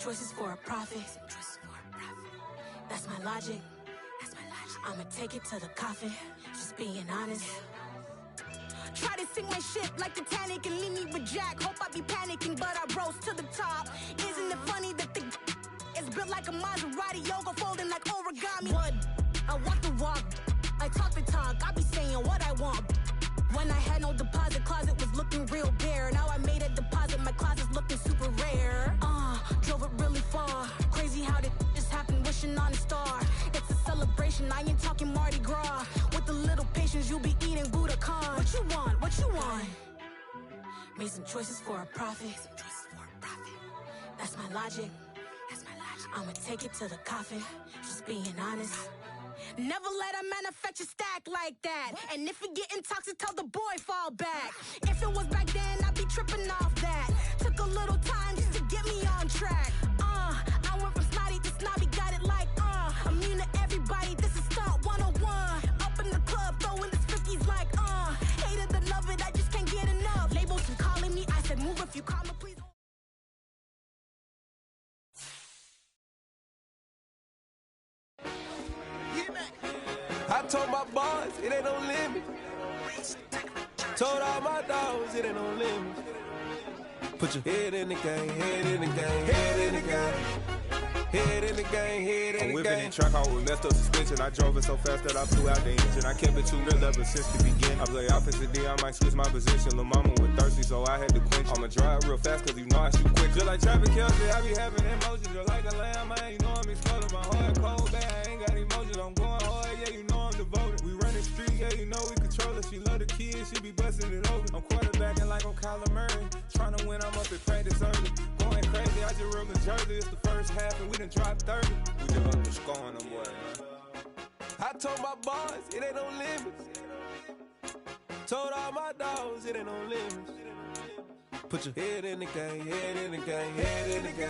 Choices for a profit. That's my logic. I'ma take it to the coffin. Just being honest. Try to sing my shit like Titanic and leave me with Jack. Hope I be panicking, but I rose to the top. Isn't it funny that the is built like a Maserati, yoga folding like origami? What? I walk the walk. I talk the talk. I be saying what I want. When I had no deposit, closet was looking real bare. Now I made a deposit, my closet's looking super rare. Drove it really far. Crazy how did just happen, wishing on a star. It's a celebration, I ain't talking Mardi Gras. With a little patience, you'll be eating Budokan. What you want? What you want? Made some choices for a profit. That's my logic. I'ma take it to the coffin. Just being honest. Never let a manufacture stack like that. And if it getting toxic, tell the boy fall back. If it was back then, I'd be tripping off that. Took a little time just to get me on track. I went from snotty to snobby, got it like immune to everybody, this is stunt 101. Up in the club, throwing this 50s like hate it or love it, I just can't get enough. Labels and calling me, I said move if you call me, please. I told my boys, it ain't no limit. Told all my dogs, it ain't no limit. Put your head in the game, head in the game, head in the game. Head in the game, head in the game. I'm whipping in track, I was messed up suspension. I drove it so fast that I flew out the engine. I kept it too real ever since the beginning. I play opposite D, I might switch my position. Lil' mama was thirsty, so I had to quench. I'ma drive real fast, cause you know I shoot quick. Just like Travis Kelce, I be having emotions. Just like a lamb, man, you know I'm exploding. My heart cold, bad, I ain't got emotions. I'm going hard, yeah, you know I'm devoted. We run the street, yeah, you know we control it. She love the kids, she be busting it over. I'm quarterbacking like I'm Kyler Murray. Trying to win, I'm up at practice early. Going crazy, I just rode the jersey. It's the first half and we done dropped 30. We just up the scoring them boys, man. I told my boys, it ain't no limits. Told all my dogs, it ain't no limits. Put your head in the game, head in the game, head in the game.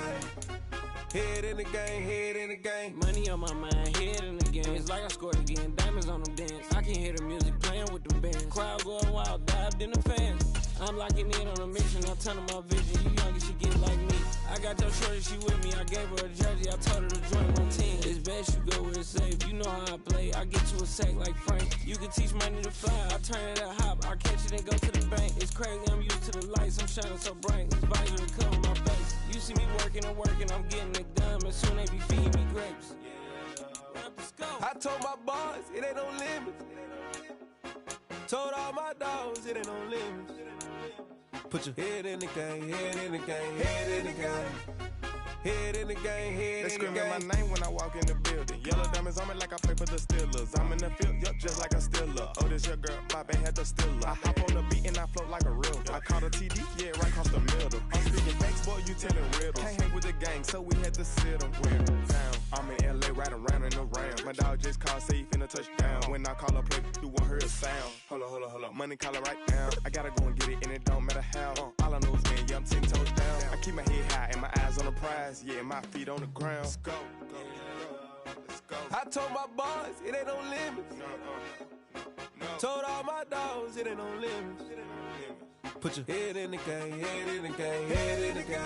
Head in the game, head in the game. Money on my mind, head in the game. It's like I scored again, diamonds on them dance. I can hear the music playing with the bands. Crowd going wild, dived in the fans. I'm locking in on a mission, I'm telling my vision. You young, you should get like me. I got your shorty, she with me. I gave her a jersey, I told her to join my team. It's best you go where it's safe. You know how I play. I get to a sack like Frank. You can teach money to fly. I turn it a hop. I catch it and go to the bank. It's crazy, I'm used to the lights. I'm shining so bright. This visor will cover my face. You see me working and working. I'm getting it done. And soon they be feeding me grapes. I told my boys, it ain't no limits. Told all my dogs, it ain't no limits. Put your head in the game, head in the game, head in the game. Head in the game, head in the game. They screaming my name when I walk in the building. Yellow diamonds on me like I play for the Steelers. I'm in the field, yup, just like a Steeler. Oh, this your girl, my band had the Steeler. I hop on the beat and I float like a real. I caught a TD, yeah, right across the middle. I'm speaking facts, boy, you telling riddles. Can't hang with the gang, so we had to sit them down. I'm in LA, riding around in the round. My dog just called, say he finna touchdown. When I call a play, you won't hear a sound. Hold up, money calling right now. I gotta go and get it, and it don't matter how. All I know is win, yeah, I'm 10 toes down. I keep my head high and my eyes on the prize. Yeah, my feet on the ground. Let's go. Let's go. I told my boys, it ain't no limits. No. Told all my dogs, it ain't no limits. Put your head in the game, head in the game, head in the game.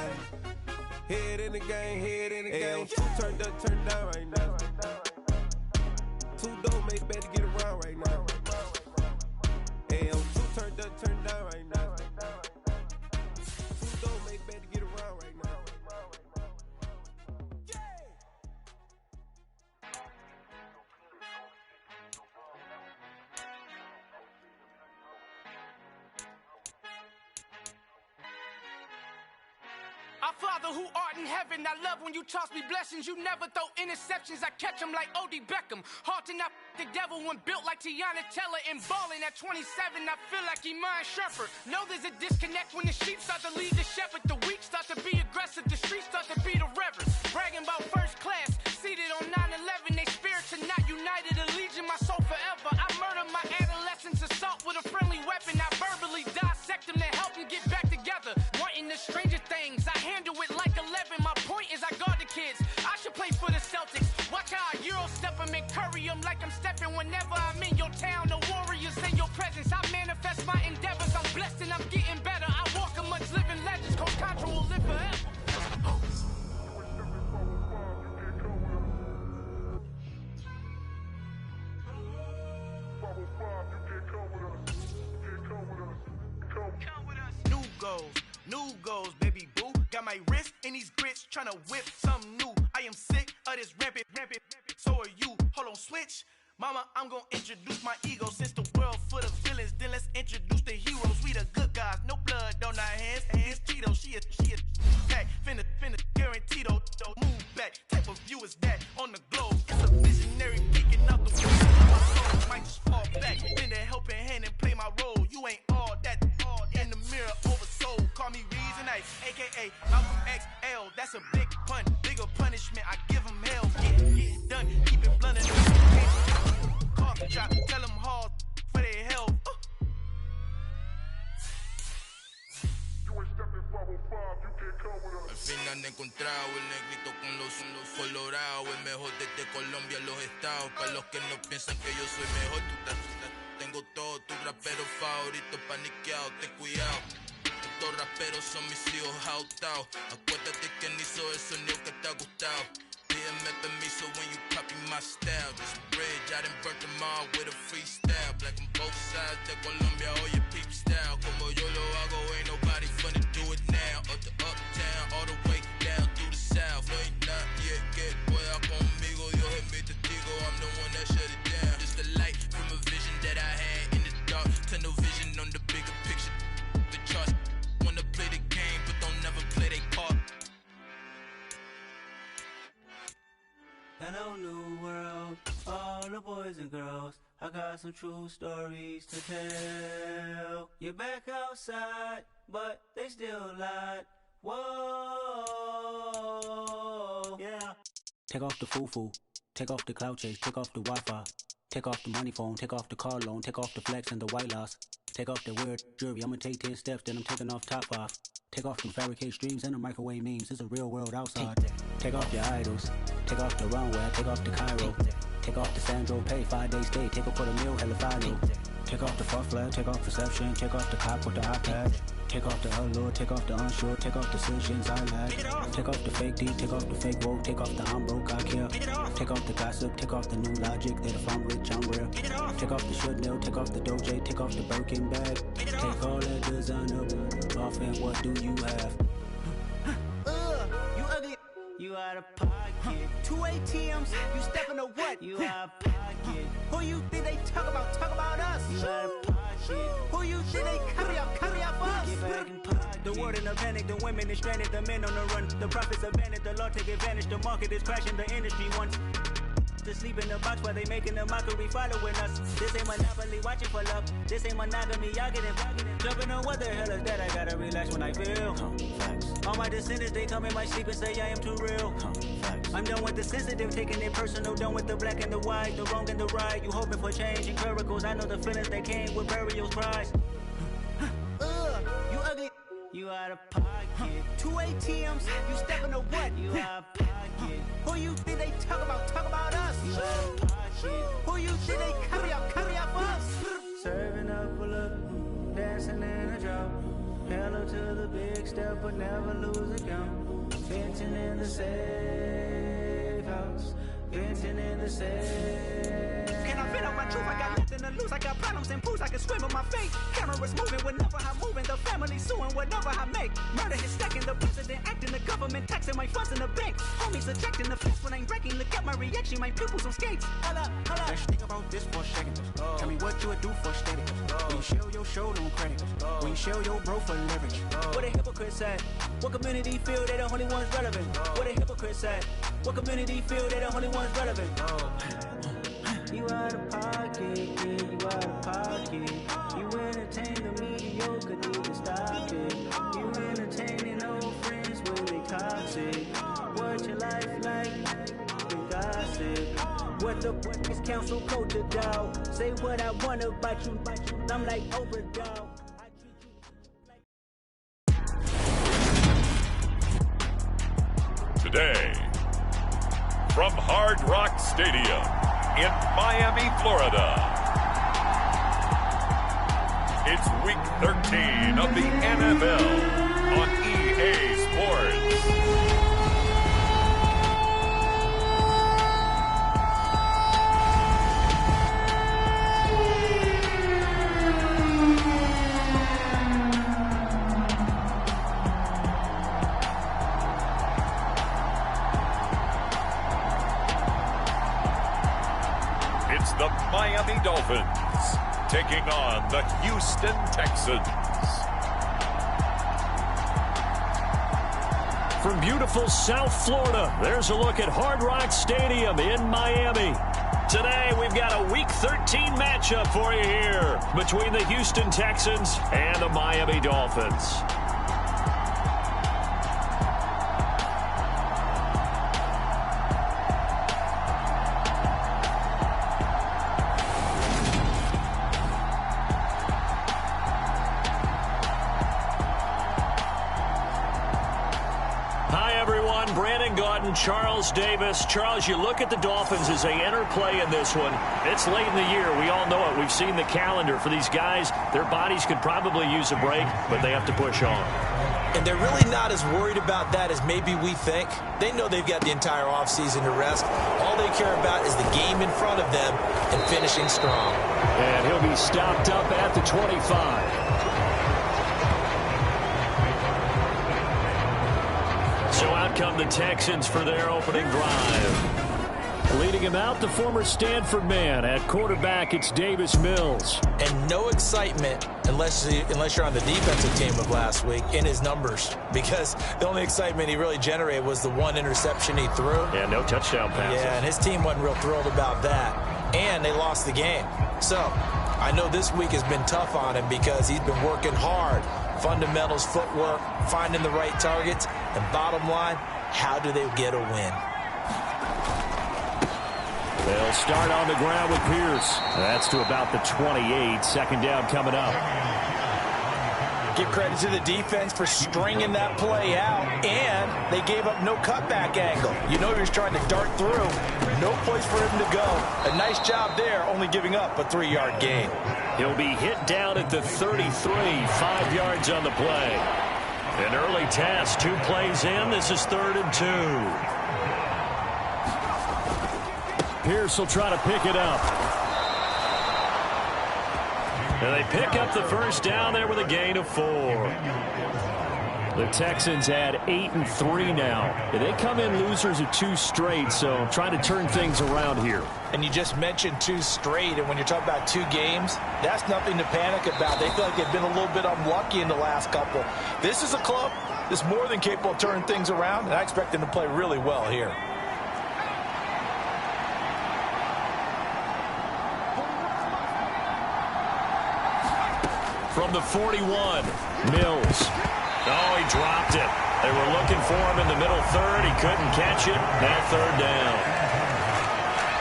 Head in the game, head in the game. Two turned up, turned down right now. Two don't make better get around right now. Hey, two turned up, turned down right now. Two don't make better get around right now. Our Father who art in heaven, I love when you toss me blessings. You never throw interceptions, I catch them like O.D. Beckham. Halting up the devil when built like Tiana Teller. And balling at 27, I feel like Iman Shumpert. Know there's a disconnect when the sheep start to lead the shepherd. The weak start to be aggressive, the streets start to be the reverend. Bragging about first class, seated on 9/11. They spirits are not united, a legion, my soul forever. I murder my adolescence, assault with a friendly weapon. I verbally dissect them to help them get back together. Wanting the stranger things, I handle it like 11. My point is I guard the kids. I should play for the Celtics. Watch how I Euro step them and curry them like I'm stepping whenever I'm in your town. The warriors in your presence. I manifest my endeavors. I'm blessed and I'm getting better. I walk amongst living legends. Coach Contra will live forever. goals, new goals, baby boo. Got my wrist in these grits, tryna whip something new. I am sick of this rampant. So are you. Hold on, switch. Mama, I'm gonna introduce my ego. Since the world full of villains, then let's introduce the heroes. We the good guys, no blood on our hands. Hands Cheeto, she a back. Finna, guaranteed though. Move back. Type of view is that on the globe? It's a visionary peeking out the window. My soul might just fall back. Lend a helping hand and play my role. You ain't all that. In the mirror, oversold. Call me Reason Ice, aka Malcolm XL. That's a big pun, bigger punishment. I give him hell. Get it done. Keep it blunt and cough drop. Tell them hard for their health. Al fin han encontrado el negrito con los colorados, el mejor desde Colombia, los estados. Para los que no piensan que yo soy mejor, tengo todo, tu rapero favorito paniqueado, ten cuidado. Estos raperos son mis hijos adoptados. Acuérdate quién hizo el sonido que te ha gustado. Pídeme permiso when you copy my style. This bridge, I done burnt them all with a freestyle. Black on both sides de Colombia, oye peep style. Como yo lo hago, ain't nobody finna do it now. Up to uptown, all the way down through the south. Ain't not yet, que pueda conmigo, Dios es mi testigo. I'm the one that shut it down. Just the light from a vision that I had in the dark. Tunnel vision on the bigger picture. The charts wanna play the game, but don't never play their part. Hello, new world, all the boys and girls. I got some true stories to tell. You're back outside, but they still lied. Whoa, yeah. Take off the foo-foo, take off the cloud chase, take off the Wi-Fi. Take off the money phone, take off the car loan, take off the flex and the white loss. Take off the weird jewelry, I'ma take 10 steps, then I'm taking off top off. Take off them fabricate streams and the microwave memes, it's a real world outside. Take off your idols, take off the runway, take off the Cairo. Take off the Sandro pay, 5-day stay, take a quarter meal, hella follow. Take off the fuck flag, take off perception, take off the cop with the iPad. Take off the allure, take off the unsure, take off the decisions I lack. Take off the fake deep, take off the fake woke, take off the I'm broke, I care. Take off the gossip, take off the new logic that if I'm rich, I'm real. Take off the Chanel, take off the Doja, take off the Birkin bag. Take all that designer off and what do you have? You ugly. You out of pocket. 2 ATMs, you stepping to what? You out of pocket. Who you think they talk about? Talk about us. You out of pocket. Who you think they carry up for us? Get back in pocket. The world in a panic, the women is stranded, the men on the run. The profits abandoned, the law take advantage. The market is crashing, the industry wants to sleep in the box while they making a mockery following us. This ain't monopoly, watching for love. This ain't monogamy, y'all getting jumping on what the hell is that? I gotta relax when I feel. All my descendants, they come in my sleep and say I am too real. I'm done with the sensitive, taking it personal. Done with the black and the white, the wrong and the right. You hoping for change and miracles. I know the feelings that came with burial cries. You ugly. You out of pocket. 2 ATMs, you stepping to what? You out of pocket. Who you think they talk about? Talk about us. You out of pocket. Who you think they carry up for us? Serving up a look, dancing in a drop. Hella to the big step, but never lose a count. Venting in the safe house. Venting in the safe. Can I vent on my truth? I got nothing to lose. I got problems and pools. I can swim with my fate. Cameras moving whenever I'm moving. The family suing whatever I make. Murder is stacking. The president acting. The government taxing my funds in the bank. Homies ejecting the fence when I'm breaking. Look at my reaction. My pupils on skates. Holla, holla. Let's think about this for a second. Tell me what you would do for status. When you show your show, no credit. When you show your bro for leverage. What a hypocrite said. What community feel they the only ones relevant? What a hypocrite said. What community feel they the only ones relevant? You out of pocket, yeah, you out of pocket. You entertain the mediocre, need to stop it. You entertaining old friends when they toxic. What your life like? Been gossip. What the fuck is council code to doubt? Say what I want about you, I'm like overdoubt. Today, from Hard Rock Stadium in Miami, Florida, it's Week 13 of the NFL on EA Sports. the Miami Dolphins taking on the Houston Texans. From beautiful South Florida, there's a look at Hard Rock Stadium in Miami. Today, we've got a Week 13 matchup for you here between the Houston Texans and the Miami Dolphins. Charles Davis. Charles, you look at the Dolphins as they enter play in this one. It's late in the year. We all know it. We've seen the calendar for these guys. Their bodies could probably use a break, but they have to push on. And they're really not as worried about that as maybe we think. They know they've got the entire offseason to rest. All they care about is the game in front of them and finishing strong. And he'll be stopped up at the 25. So out come the Texans for their opening drive. Leading him out, the former Stanford man. At quarterback, it's Davis Mills. And no excitement, unless you're on the defensive team of last week, in his numbers. Because the only excitement he really generated was the one interception he threw. Yeah, no touchdown passes. Yeah, and his team wasn't real thrilled about that. And they lost the game. So I know this week has been tough on him because he's been working hard. Fundamentals, footwork, finding the right targets, and bottom line, how do they get a win? They'll start on the ground with Pierce. That's to about the 28. Second down coming up. Give credit to the defense for stringing that play out, and they gave up no cutback angle. You know he was trying to dart through. No place for him to go. A nice job there, only giving up a 3-yard gain. He'll be hit down at the 33, 5 yards on the play. An early test, 2 plays in. This is 3rd and 2. Pierce will try to pick it up. And they pick up the first down there with a gain of 4. The Texans add 8-3 now. They come in losers of 2 straight, so trying to turn things around here. And you just mentioned 2 straight, and when you're talking about 2 games, that's nothing to panic about. They feel like they've been a little bit unlucky in the last couple. This is a club that's more than capable of turning things around, and I expect them to play really well here. From the 41, Mills. Oh, he dropped it. They were looking for him in the middle third. He couldn't catch it. Now 3rd down.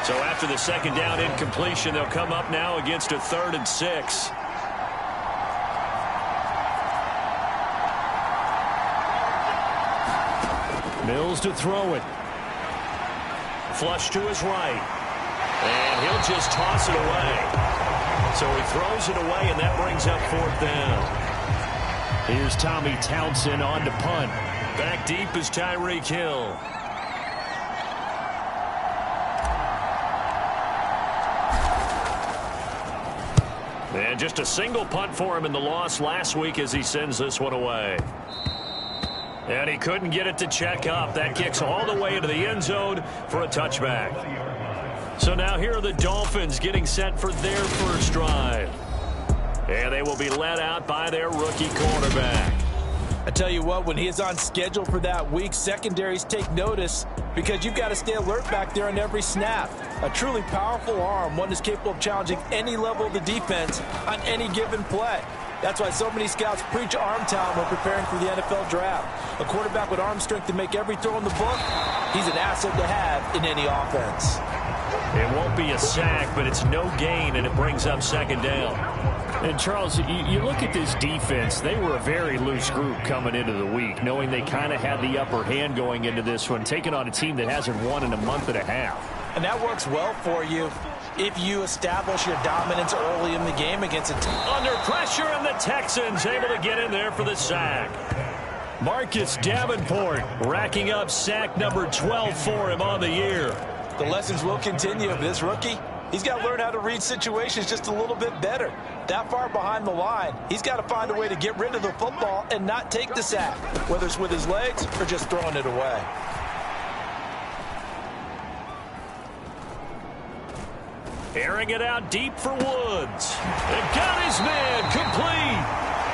So after the second down incompletion, they'll come up now against a 3rd and 6. Mills to throw it. Flush to his right. And he'll just toss it away. So he throws it away, and that brings up 4th down. Here's Tommy Townsend on to punt. Back deep is Tyreek Hill. And just a single punt for him in the loss last week as he sends this one away. And he couldn't get it to check up. That kicks all the way into the end zone for a touchback. So now here are the Dolphins getting set for their first drive. And they will be led out by their rookie quarterback. I tell you what, when he is on schedule for that week, secondaries take notice because you've got to stay alert back there on every snap. A truly powerful arm, one that's capable of challenging any level of the defense on any given play. That's why so many scouts preach arm talent when preparing for the NFL draft. A quarterback with arm strength to make every throw in the book, he's an asset to have in any offense. It won't be a sack, but it's no gain, and it brings up 2nd down. And, Charles, you look at this defense. They were a very loose group coming into the week, knowing they kind of had the upper hand going into this one, taking on a team that hasn't won in a month and a half. And that works well for you if you establish your dominance early in the game against a team. Under pressure, and the Texans able to get in there for the sack. Marcus Davenport racking up sack number 12 for him on the year. The lessons will continue of this rookie. He's got to learn how to read situations just a little bit better. That far behind the line, he's got to find a way to get rid of the football and not take the sack, whether it's with his legs or just throwing it away. Airing it out deep for Woods. And got his man complete.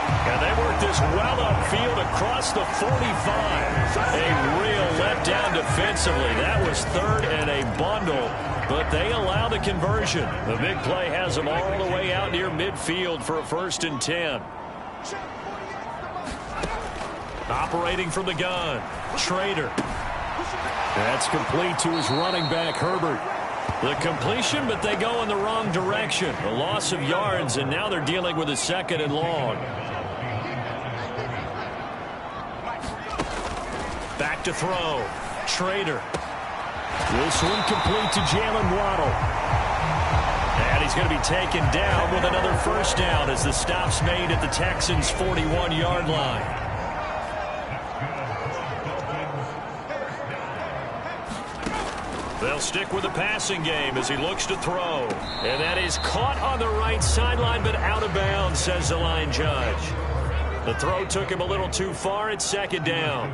And they work this well upfield across the 45. A real letdown defensively. That was third and a bundle, but they allow the conversion. The big play has them all the way out near midfield for a 1st and 10. Operating from the gun, Schrader. That's complete to his running back, Herbert. The completion, but they go in the wrong direction. A loss of yards, and now they're dealing with a 2nd and long. Back to throw. Schrader. This one complete to Jalen Waddle. And he's going to be taken down with another 1st down as the stop's made at the Texans' 41-yard line. They'll stick with the passing game as he looks to throw. And that is caught on the right sideline, but out of bounds, says the line judge. The throw took him a little too far. It's 2nd down.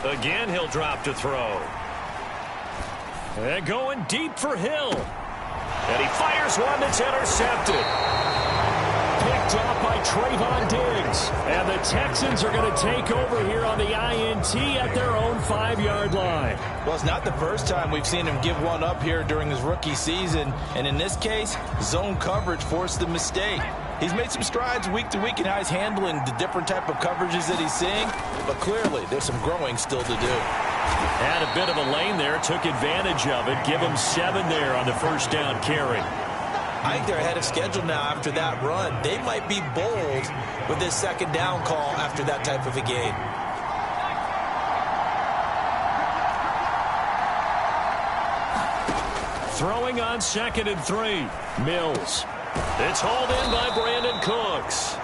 Again, he'll drop to throw. And going deep for Hill. And he fires one that's intercepted. Picked off by Trayvon Diggs. And the Texans are going to take over here on the INT at their own 5-yard line. Well, it's not the first time we've seen him give one up here during his rookie season. And in this case, zone coverage forced the mistake. He's made some strides week to week in how he's handling the different type of coverages that he's seeing. But clearly, there's some growing still to do. Had a bit of a lane there, took advantage of it. Give him 7 there on the 1st down carry. I think they're ahead of schedule now after that run. They might be bold with this 2nd down call after that type of a game. Throwing on 2nd and 3. Mills. It's hauled in by Brandon Cooks.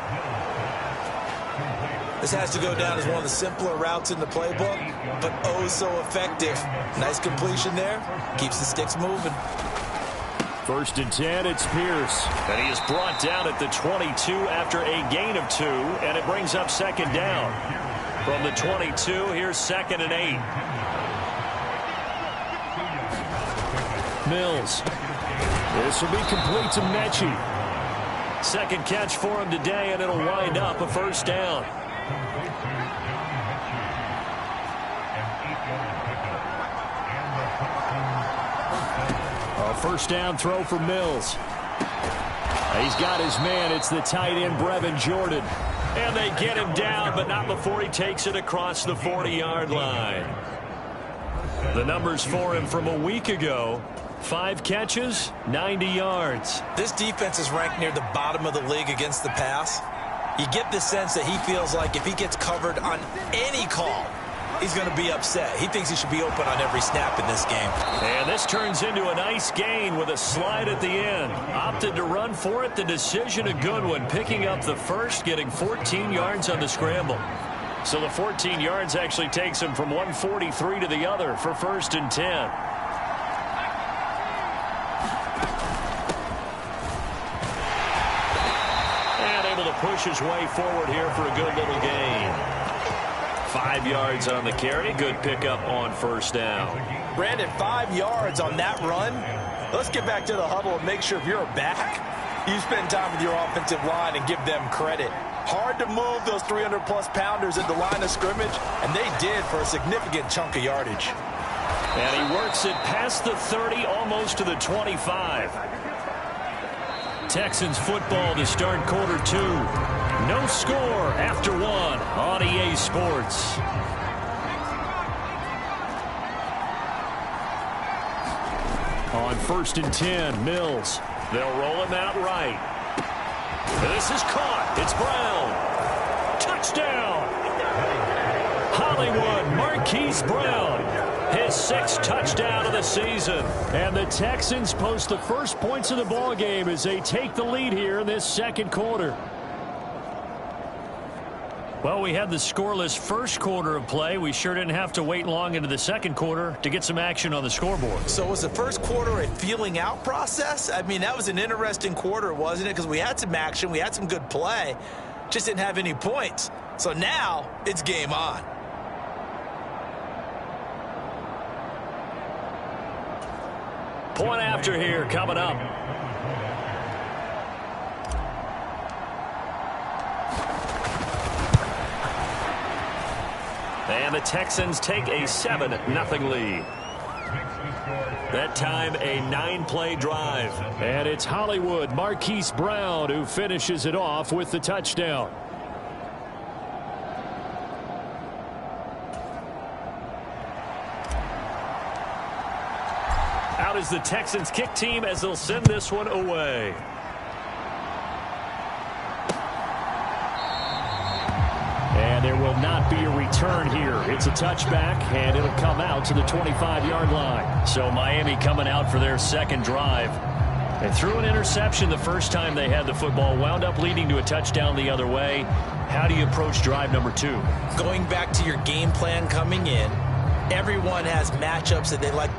This has to go down as one of the simpler routes in the playbook, but oh so effective. Nice completion there. Keeps the sticks moving. 1st and 10, it's Pierce. And he is brought down at the 22 after a gain of 2, and it brings up 2nd down. From the 22, here's 2nd and 8. Mills. This will be complete to Mechie. 2nd catch for him today, and it'll wind up a 1st down. A 1st down throw for Mills. He's got his man. It's the tight end, Brevin Jordan. And they get him down, but not before he takes it across the 40-yard line. The numbers for him from a week ago. 5 catches, 90 yards. This defense is ranked near the bottom of the league against the pass. You get the sense that he feels like if he gets covered on any call, he's going to be upset. He thinks he should be open on every snap in this game. And this turns into a nice gain with a slide at the end. Opted to run for it. The decision a good one. Picking up the 1st, getting 14 yards on the scramble. So the 14 yards actually takes him from 143 to the other for 1st and 10. Push his way forward here for a good little gain. 5 yards on the carry. Good pickup on 1st down. Brandon, 5 yards on that run. Let's get back to the huddle and make sure if you're a back, you spend time with your offensive line and give them credit. Hard to move those 300-plus pounders at the line of scrimmage, and they did for a significant chunk of yardage. And he works it past the 30, almost to the 25. Texans football to start quarter 2. No score after 1 on EA Sports. On 1st and 10, Mills. They'll roll him out right. This is caught. It's Brown. Touchdown. Hollywood Marquise Brown. His 6th touchdown of the season. And the Texans post the first points of the ball game as they take the lead here in this 2nd quarter. Well, we had the scoreless 1st quarter of play. We sure didn't have to wait long into the 2nd quarter to get some action on the scoreboard. So was the 1st quarter a feeling out process? I mean, that was an interesting quarter, wasn't it? Because we had some action, we had some good play, just didn't have any points. So now it's game on. Point after here coming up. And the Texans take a 7-0 lead. That time, a 9-play drive. And it's Hollywood Marquise Brown who finishes it off with the touchdown. Out is the Texans kick team as they'll send this one away. And there will not be a return here. It's a touchback, and it'll come out to the 25-yard line. So Miami coming out for their second drive. They threw an interception the first time they had the football, wound up leading to a touchdown the other way. How do you approach drive number 2? Going back to your game plan coming in, everyone has matchups that they like.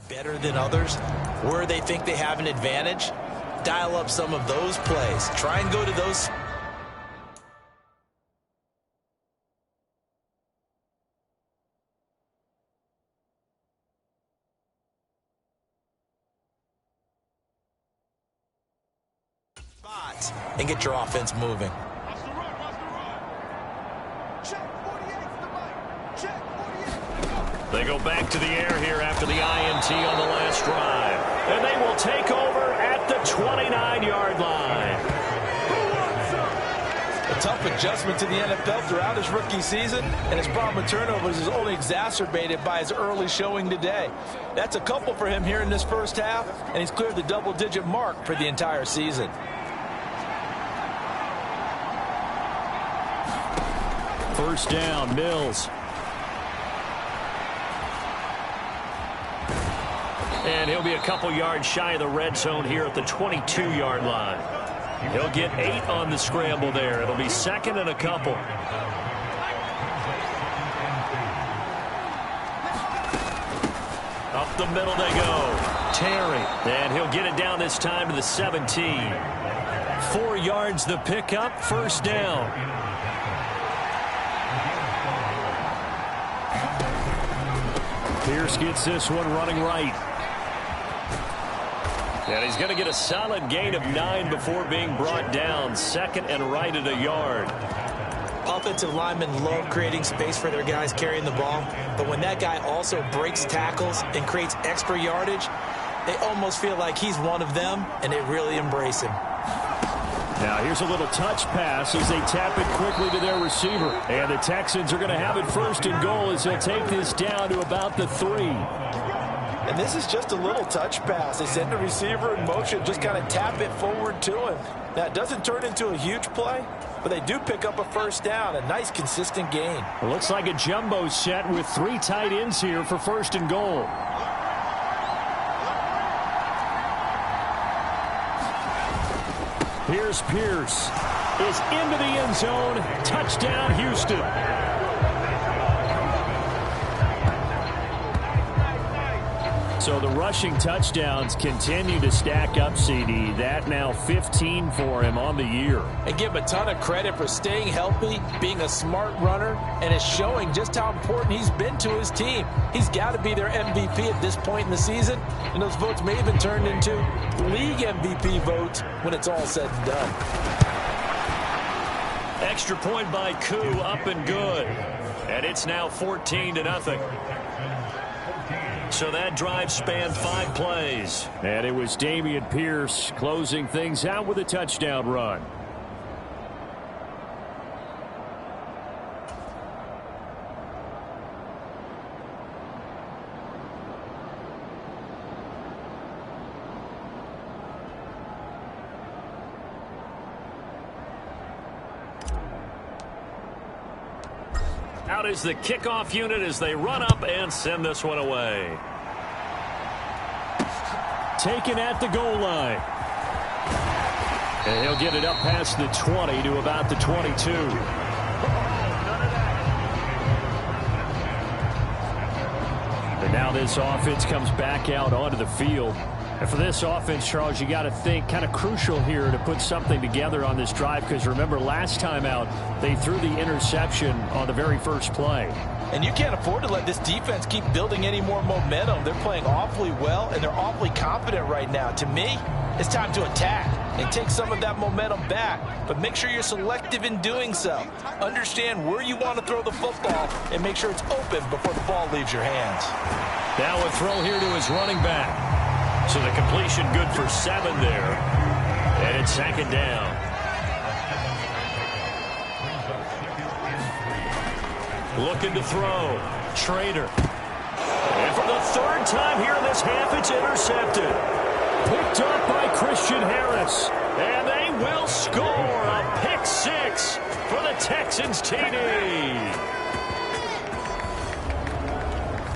Better than others, where they think they have an advantage, dial up some of those plays. Try and go to those. Spots and get your offense moving. They go back to the air here after the INT on the last drive. And they will take over at the 29-yard line. A tough adjustment to the NFL throughout his rookie season, and his problem with turnovers is only exacerbated by his early showing today. That's a couple for him here in this first half, and he's cleared the double-digit mark for the entire season. First down, Mills. And he'll be a couple yards shy of the red zone here at the 22-yard line. He'll get 8 on the scramble there. It'll be second and a couple. Up the middle they go. Terry. And he'll get it down this time to the 17. 4 yards the pickup. First down. Pierce gets this one running right. And he's going to get a solid gain of 9 before being brought down. Second and right at a yard. Offensive linemen love creating space for their guys carrying the ball, but when that guy also breaks tackles and creates extra yardage, they almost feel like he's one of them, and they really embrace him. Now here's a little touch pass as they tap it quickly to their receiver. And the Texans are going to have it first and goal as they'll take this down to about the 3. And this is just a little touch pass. They send the receiver in motion, just kind of tap it forward to him. Now, it doesn't turn into a huge play, but they do pick up a first down, a nice, consistent gain. It looks like a jumbo set with 3 tight ends here for first and goal. Here's Pierce. Is into the end zone. Touchdown, Houston. So the rushing touchdowns continue to stack up, CD. That now 15 for him on the year. And give him a ton of credit for staying healthy, being a smart runner, and it's showing just how important he's been to his team. He's got to be their MVP at this point in the season, and those votes may have been turned into league MVP votes when it's all said and done. Extra point by Koo, up and good. And it's now 14-0. So that drive spanned 5 plays. And it was Dameon Pierce closing things out with a touchdown run. Out is the kickoff unit as they run up and send this one away. Taken at the goal line. And he'll get it up past the 20 to about the 22. And now this offense comes back out onto the field. And for this offense, Charles, you got to think kind of crucial here to put something together on this drive, because remember last time out they threw the interception on the very first play. And you can't afford to let this defense keep building any more momentum. They're playing awfully well, and they're awfully confident right now. To me, it's time to attack and take some of that momentum back. But make sure you're selective in doing so. Understand where you want to throw the football and make sure it's open before the ball leaves your hands. Now a throw here to his running back. So the completion good for 7 there. And it's 2nd down. Looking to throw. Trader. And for the 3rd time here in this half, it's intercepted. Picked up by Christian Harris. And they will score a pick 6 for the Texans TD.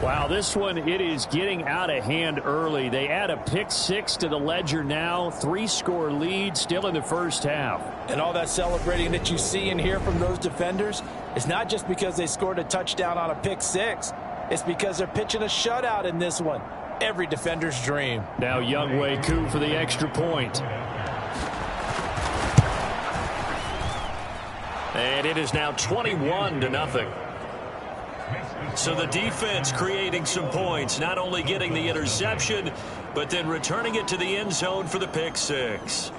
Wow, this one, it is getting out of hand early. They add a pick 6 to the ledger now. 3-score lead still in the first half. And all that celebrating that you see and hear from those defenders is not just because they scored a touchdown on a pick 6. It's because they're pitching a shutout in this one. Every defender's dream. Now Younghoe Koo for the extra point. And it is now 21-0. So the defense creating some points, not only getting the interception, but then returning it to the end zone for the pick 6.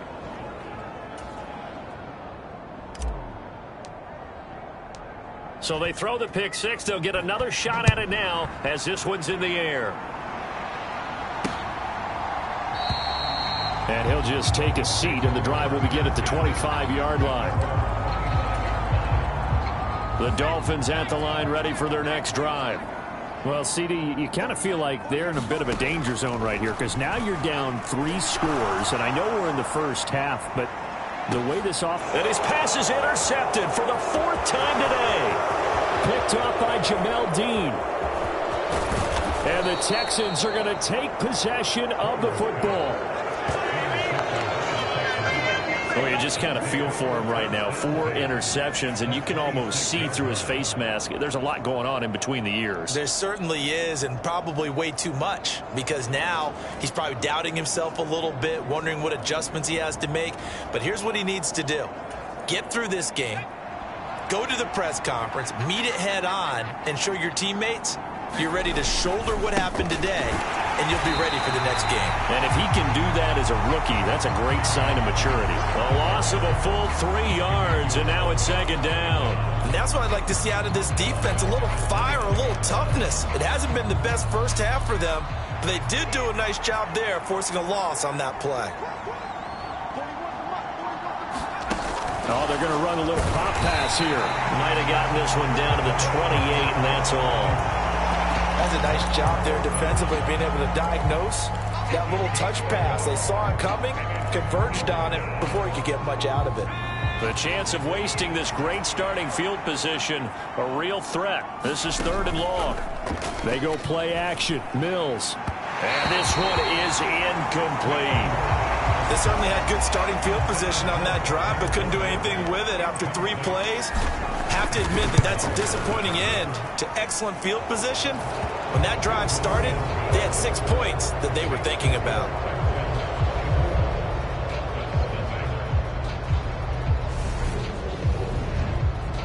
So they throw the pick 6. They'll get another shot at it now as this one's in the air. And he'll just take a seat, and the drive will begin at the 25-yard line. The Dolphins at the line, ready for their next drive. Well, CD, you kind of feel like they're in a bit of a danger zone right here, because now you're down 3 scores, and I know we're in the first half, but the way this and his pass is intercepted for the 4th time today. Picked up by Jamel Dean. And the Texans are going to take possession of the football. Oh, you just kind of feel for him right now. 4 interceptions, and you can almost see through his face mask. There's a lot going on in between the ears. There certainly is, and probably way too much, because now he's probably doubting himself a little bit, wondering what adjustments he has to make. But here's what he needs to do. Get through this game, go to the press conference, meet it head on, and show your teammates you're ready to shoulder what happened today, and you'll be ready for the next game. And if he can do that as a rookie, that's a great sign of maturity. A loss of a full 3 yards, and now it's 2nd down. And that's what I'd like to see out of this defense, a little fire, a little toughness. It hasn't been the best first half for them, but they did do a nice job there, forcing a loss on that play. Oh, they're going to run a little pop pass here. Might have gotten this one down to the 28, and that's all. That's a nice job there defensively, being able to diagnose that little touch pass. They saw it coming, converged on it before he could get much out of it. The chance of wasting this great starting field position, a real threat. This is 3rd and long. They go play action. Mills. And this one is incomplete. They certainly had good starting field position on that drive, but couldn't do anything with it after 3 plays. Have to admit that that's a disappointing end to excellent field position. When that drive started, they had 6 points that they were thinking about.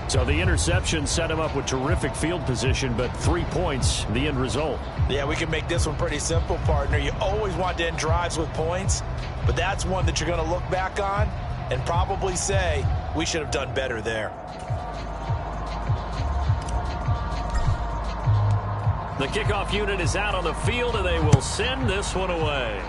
So the interception set him up with terrific field position, but 3 points, the end result. Yeah, we can make this one pretty simple, partner. You always want to end drives with points, but that's one that you're going to look back on and probably say, we should have done better there. The kickoff unit is out on the field, and they will send this one away.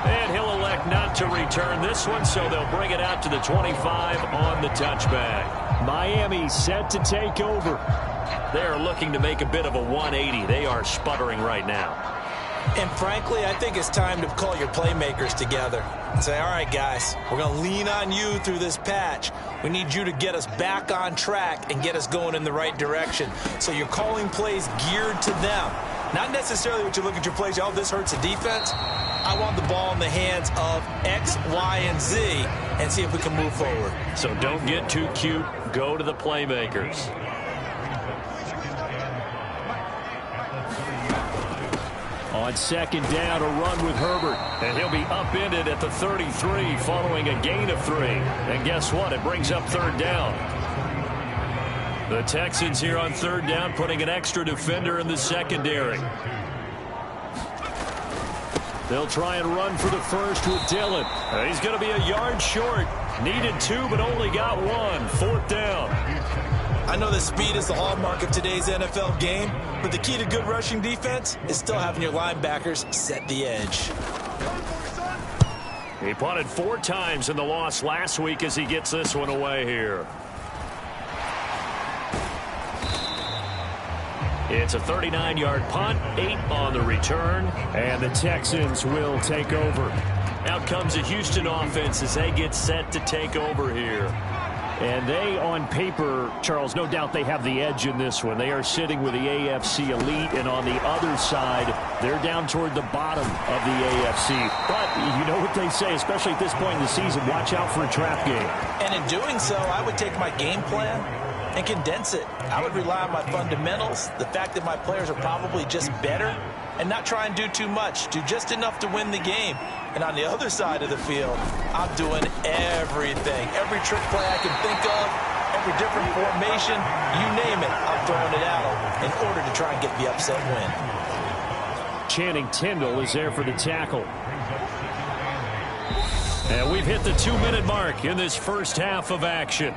And he'll elect not to return this one, so they'll bring it out to the 25 on the touchback. Miami set to take over. They're looking to make a bit of a 180. They are sputtering right now. And frankly, I think it's time to call your playmakers together and say, all right, guys, we're going to lean on you through this patch. We need you to get us back on track and get us going in the right direction. So you're calling plays geared to them. Not necessarily what you look at your plays, oh, this hurts the defense. I want the ball in the hands of X, Y, and Z and see if we can move forward. So don't get too cute. Go to the playmakers. On second down, a run with Herbert. And he'll be upended at the 33 following a gain of 3. And guess what? It brings up third down. The Texans here on third down putting an extra defender in the secondary. They'll try and run for the first with Dillon. He's going to be a yard short. Needed 2, but only got 1. Fourth down. I know that speed is the hallmark of today's NFL game, but the key to good rushing defense is still having your linebackers set the edge. He punted 4 times in the loss last week as he gets this one away here. It's a 39-yard punt, 8 on the return, and the Texans will take over. Out comes the Houston offense as they get set to take over here. And they, on paper, Charles, no doubt they have the edge in this one. They are sitting with the AFC elite, and on the other side, they're down toward the bottom of the AFC. But you know what they say, especially at this point in the season, watch out for a trap game. And in doing so, I would take my game plan and condense it. I would rely on my fundamentals, the fact that my players are probably just better, and not try and do too much, do just enough to win the game. And on the other side of the field, I'm doing everything. Every trick play I can think of, every different formation, you name it, I'm throwing it at them in order to try and get the upset win. Channing Tindall is there for the tackle. And we've hit the 2-minute mark in this first half of action.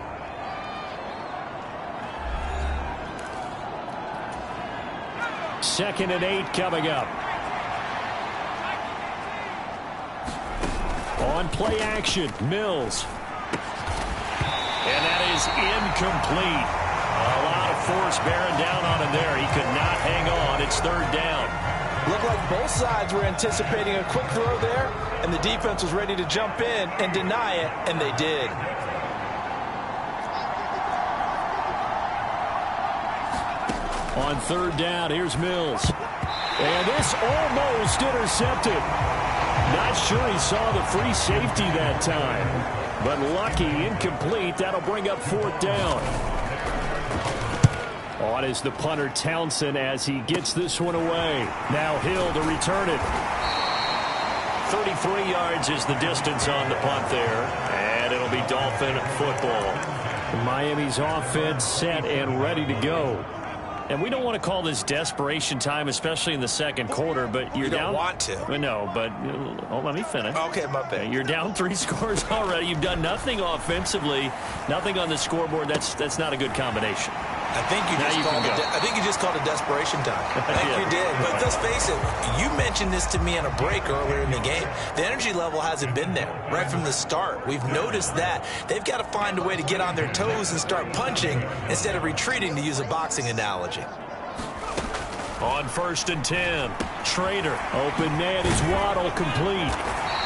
Second and 8 coming up. On play action, Mills. And that is incomplete. A lot of force bearing down on him there. He could not hang on. It's third down. Looked like both sides were anticipating a quick throw there, and the defense was ready to jump in and deny it, and they did. On third down, here's Mills. And this almost intercepted. Not sure he saw the free safety that time. But lucky, incomplete. That'll bring up fourth down. On is the punter Townsend as he gets this one away. Now Hill to return it. 33 yards is the distance on the punt there. And it'll be Dolphin football. Miami's offense set and ready to go. And we don't want to call this desperation time, especially in the second quarter, but you're down. You don't want to. No, but let me finish. Okay, my bad. You're down 3 scores already. You've done nothing offensively, nothing on the scoreboard. That's not a good combination. I think you just called it desperation time. I think you did. But let's face it, you mentioned this to me on a break earlier in the game. The energy level hasn't been there right from the start. We've noticed that. They've got to find a way to get on their toes and start punching instead of retreating, to use a boxing analogy. On 1st and 10, Trader. Open man is Waddle, complete.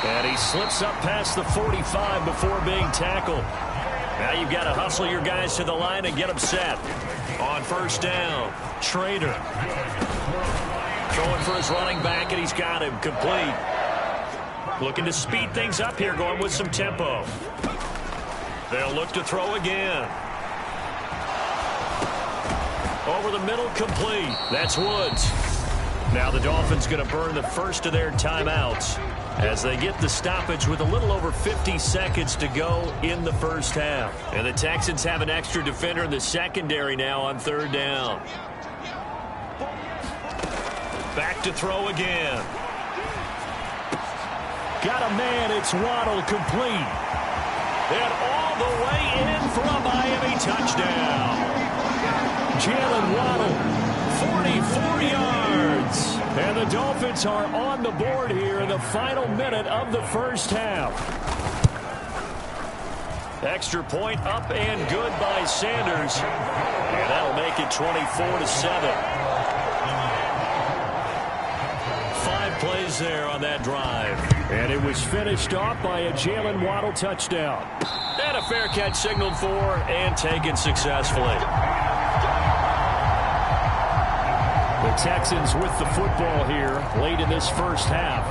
And he slips up past the 45 before being tackled. Now you've got to hustle your guys to the line and get them set. On 1st down, Trader. Throwing for his running back, and he's got him complete. Looking to speed things up here, going with some tempo. They'll look to throw again. Over the middle, complete. That's Woods. Now the Dolphins going to burn the first of their timeouts as they get the stoppage with a little over 50 seconds to go in the first half. And the Texans have an extra defender in the secondary now on third down. Back to throw again. Got a man, it's Waddle, complete. And all the way in for a Miami touchdown. Jalen Waddle, 44 yards. And the Dolphins are on the board here in the final minute of the first half. Extra point up and good by Sanders. And that'll make it 24-7. was there on that drive. And it was finished off by a Jalen Waddle touchdown. And a fair catch signaled for and taken successfully. The Texans with the football here late in this first half.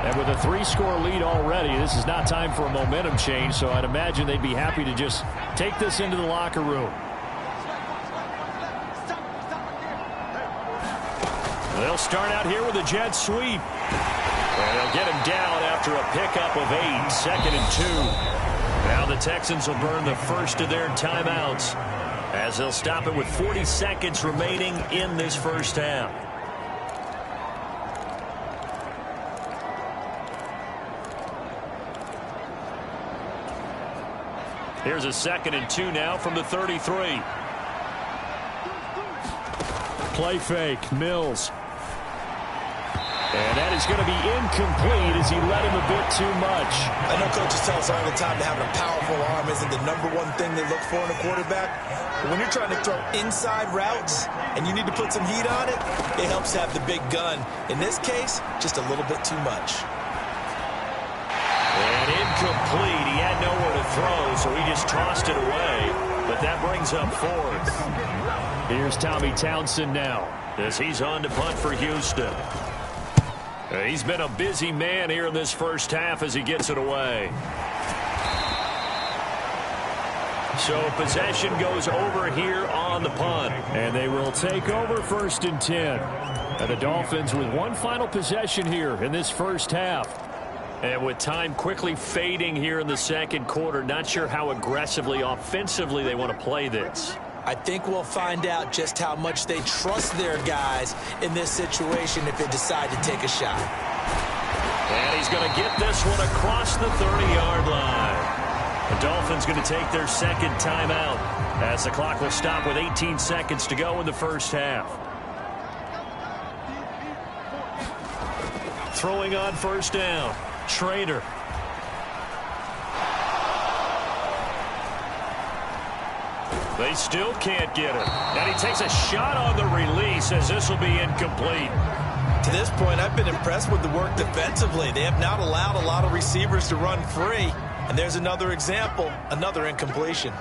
And with a 3-score lead already, this is not time for a momentum change, so I'd imagine they'd be happy to just take this into the locker room. They'll start out here with a jet sweep. And they'll get him down after a pickup of 8, 2nd and 2. Now the Texans will burn the first of their timeouts as they'll stop it with 40 seconds remaining in this first half. Here's a 2nd and 2 now from the 33. Play fake, Mills. And that is going to be incomplete as he led him a bit too much. I know coaches tell us all the time that having a powerful arm isn't the #1 thing they look for in a quarterback. But when you're trying to throw inside routes and you need to put some heat on it, it helps to have the big gun. In this case, just a little bit too much. And incomplete. He had nowhere to throw, so he just tossed it away. But that brings up 4th. Here's Tommy Townsend now as he's on to punt for Houston. He's been a busy man here in this first half as he gets it away. So possession goes over here on the punt. And they will take over 1st and 10. And the Dolphins with one final possession here in this first half. And with time quickly fading here in the second quarter, not sure how aggressively, offensively they want to play this. I think we'll find out just how much they trust their guys in this situation if they decide to take a shot. And he's going to get this one across the 30-yard line. The Dolphins going to take their second timeout as the clock will stop with 18 seconds to go in the first half. Throwing on first down, Schrader. They still can't get it. And he takes a shot on the release as this will be incomplete. To this point, I've been impressed with the work defensively. They have not allowed a lot of receivers to run free. And there's another example, another incompletion.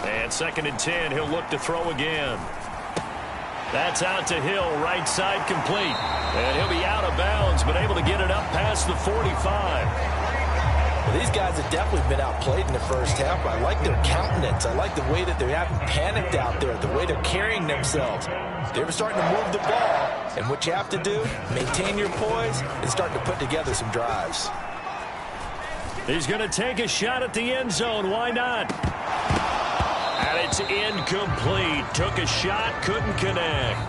And 2nd and 10, he'll look to throw again. That's out to Hill, right side complete. And he'll be out of bounds, but able to get it up past the 45. Well, these guys have definitely been outplayed in the first half. I like their countenance. I like the way that they haven't panicked out there, the way they're carrying themselves. They're starting to move the ball. And what you have to do, maintain your poise and start to put together some drives. He's going to take a shot at the end zone. Why not? And it's incomplete. Took a shot, couldn't connect.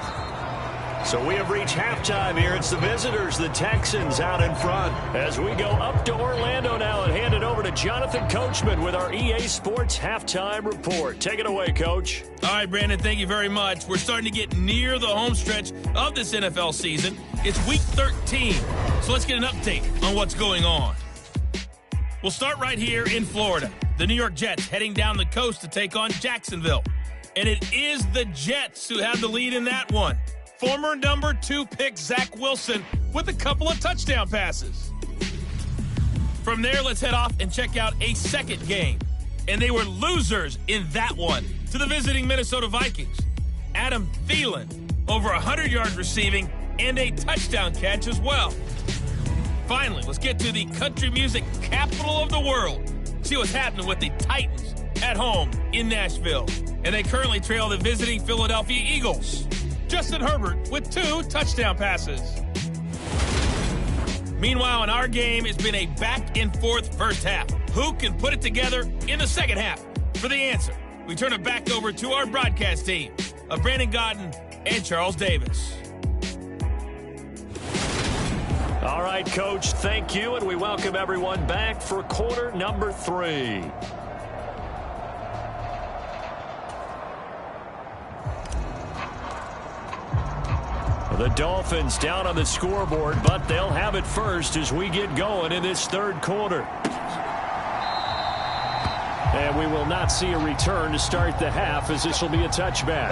So we have reached halftime here. It's the visitors, the Texans, out in front. As we go up to Orlando now and hand it over to Jonathan Coachman with our EA Sports Halftime Report. Take it away, Coach. All right, Brandon, thank you very much. We're starting to get near the home stretch of this NFL season. It's Week 13, so let's get an update on what's going on. We'll start right here in Florida. The New York Jets heading down the coast to take on Jacksonville. And it is the Jets who have the lead in that one. Former number 2 pick Zach Wilson with a couple of touchdown passes. From there, let's head off and check out a second game. And they were losers in that one to the visiting Minnesota Vikings. Adam Thielen, over 100 yards receiving and a touchdown catch as well. Finally, let's get to the country music capital of the world. See what's happening with the Titans at home in Nashville. And they currently trail the visiting Philadelphia Eagles. Justin Herbert with 2 touchdown passes. Meanwhile, in our game, it's been a back-and-forth first half. Who can put it together in the second half? For the answer, we turn it back over to our broadcast team of Brandon Godden and Charles Davis. All right, Coach, thank you, and we welcome everyone back for quarter number 3. The Dolphins down on the scoreboard, but they'll have it first as we get going in this third quarter. And we will not see a return to start the half as this will be a touchback.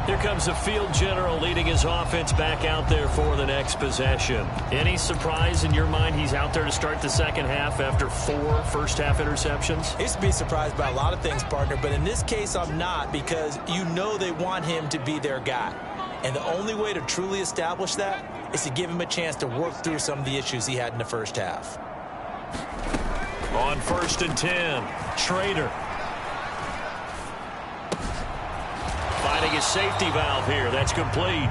Here comes the field general leading his offense back out there for the next possession. Any surprise in your mind he's out there to start the second half after 4 first-half interceptions? I used to be surprised by a lot of things, partner, but in this case I'm not, because you know they want him to be their guy. And the only way to truly establish that is to give him a chance to work through some of the issues he had in the first half. On 1st and 10, Schrader. Finding his safety valve here. That's complete.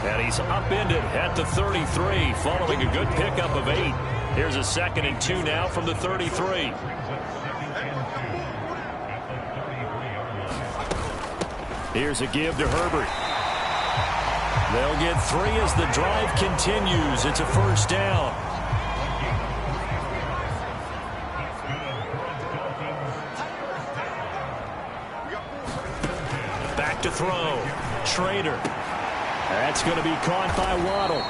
And he's upended at the 33, following a good pickup of 8. Here's a 2nd and 2 now from the 33. Here's a give to Herbert. They'll get 3 as the drive continues. It's a first down. Back to throw. Schrader. That's going to be caught by Waddle.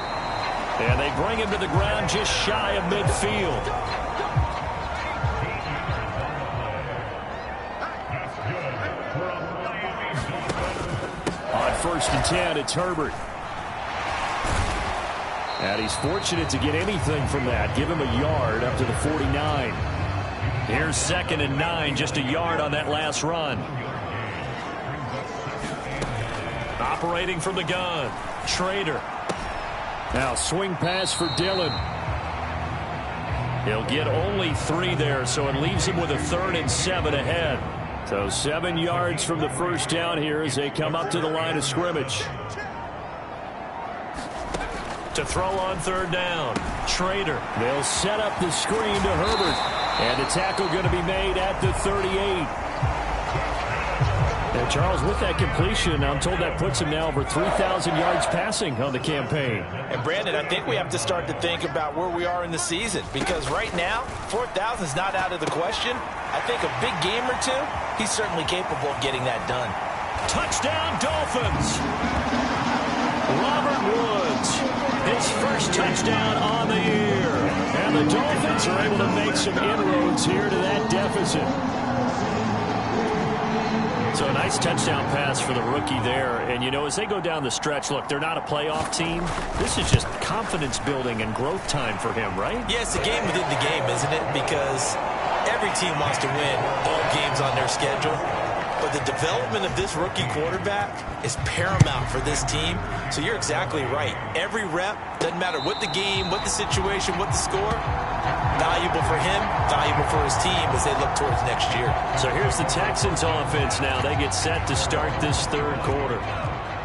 And they bring him to the ground just shy of midfield. On 1st and 10, it's Herbert. And he's fortunate to get anything from that. Give him a yard up to the 49. Here's 2nd and 9, just a yard on that last run. Operating from the gun, Schrader. Now swing pass for Dillon. He'll get only 3 there, so it leaves him with a 3rd and 7 ahead. So 7 yards from the first down here as they come up to the line of scrimmage. To throw on 3rd down, Schrader. They'll set up the screen to Herbert. And the tackle going to be made at the 38. And Charles, with that completion, I'm told that puts him now over 3,000 yards passing on the campaign. And Brandon, I think we have to start to think about where we are in the season, because right now, 4,000 is not out of the question. I think a big game or 2, he's certainly capable of getting that done. Touchdown, Dolphins! Robert Woods, his first touchdown on the year. And the Dolphins are able to make some inroads here to that deficit. So a nice touchdown pass for the rookie there. And, you know, as they go down the stretch, look, they're not a playoff team. This is just confidence building and growth time for him, right? Yeah, it's a game within the game, isn't it? Because every team wants to win all games on their schedule. But the development of this rookie quarterback is paramount for this team. So you're exactly right. Every rep, doesn't matter what the game, what the situation, what the score, valuable for him, valuable for his team as they look towards next year. So here's the Texans offense now. They get set to start this 3rd quarter.